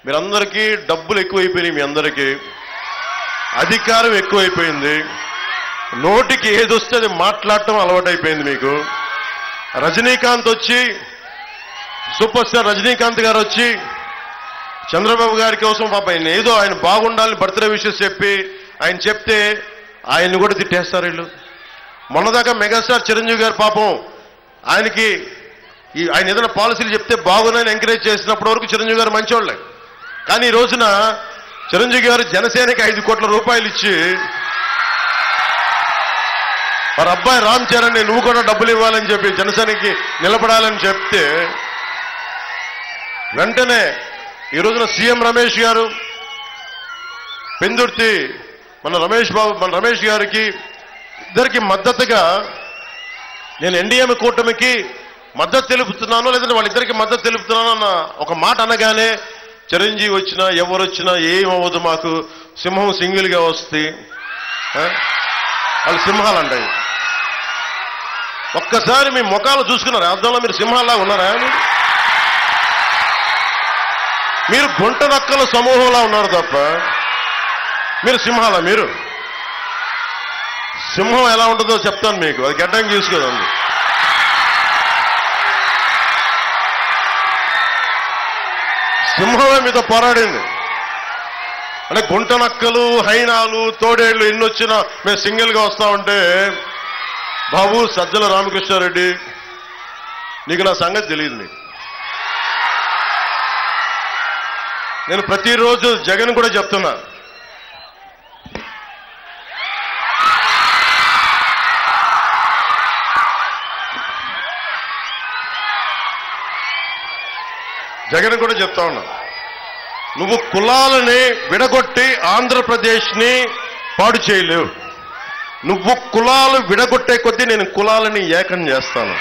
మీరందరికీ డబ్బులు ఎక్కువైపోయినాయి, మీ అందరికీ అధికారం ఎక్కువైపోయింది, నోటికి ఏదొస్తే అది మాట్లాడటం అలవాటైపోయింది మీకు. రజనీకాంత్ వచ్చి, సూపర్ స్టార్ రజనీకాంత్ గారు వచ్చి చంద్రబాబు గారి కోసం పాప ఆయన ఏదో ఆయన బాగుండాలని బర్త్డే విషెస్ చెప్పి ఆయన చెప్తే ఆయన్ని కూడా తిట్టేస్తారు వీళ్ళు. మొన్నదాకా మెగాస్టార్ చిరంజీవి గారు పాపం ఆయనకి ఆయన ఏదైనా పాలసీలు చెప్తే బాగున్నాయని ఎంకరేజ్ చేసినప్పటి వరకు చిరంజీవి గారు మంచివాళ్ళే. కానీ ఈ రోజున చిరంజీవి గారు జనసేనకి 5 కోట్ల రూపాయలు ఇచ్చి వారి అబ్బాయి రామ్ చరణ్ నువ్వు కూడా డబ్బులు ఇవ్వాలని చెప్పి జనసేనకి నిలబడాలని చెప్తే వెంటనే ఈ రోజున సీఎం రమేష్ గారు పెందుర్తి మన రమేష్ గారికి ఇద్దరికి మద్దతుగా నేను ఎన్డీఏ కూటమికి మద్దతు తెలుపుతున్నాను, లేదంటే వాళ్ళిద్దరికి మద్దతు తెలుపుతున్నాను అన్న ఒక మాట అనగానే చిరంజీవి వచ్చినా ఎవరు వచ్చినా ఏమవ్వదు, మాకు సింహం సింగిల్గా వస్తే వాళ్ళు సింహాలు అంటాయి. ఒక్కసారి మీ ముఖాలు చూసుకున్నారు అర్థంలో మీరు సింహాల్లా ఉన్నారా? మీరు గుంట నక్కల సమూహంలా ఉన్నారు తప్ప మీరు సింహాల. మీరు సింహం ఎలా ఉంటుందో చెప్తాను మీకు, అది గడ్డం చూసుకోదండి. సింహమే మీతో పోరాడింది. అంటే గుంట నక్కలు, హైనాలు, తోడేళ్లు ఎన్ని వచ్చినా మేము సింగిల్గా వస్తా ఉంటే, బాబు సజ్జల రామకృష్ణారెడ్డి నీకు నా సంగతి తెలియదు. నీకు నేను ప్రతిరోజు జగన్ కూడా చెప్తున్నా, జగన్ కూడా చెప్తా ఉన్నా, నువ్వు కులాలని విడగొట్టి ఆంధ్రప్రదేశ్ని పాడు చేయలేవు. నువ్వు కులాలు విడగొట్టే కొద్దీ నేను కులాలని ఏకం చేస్తాను.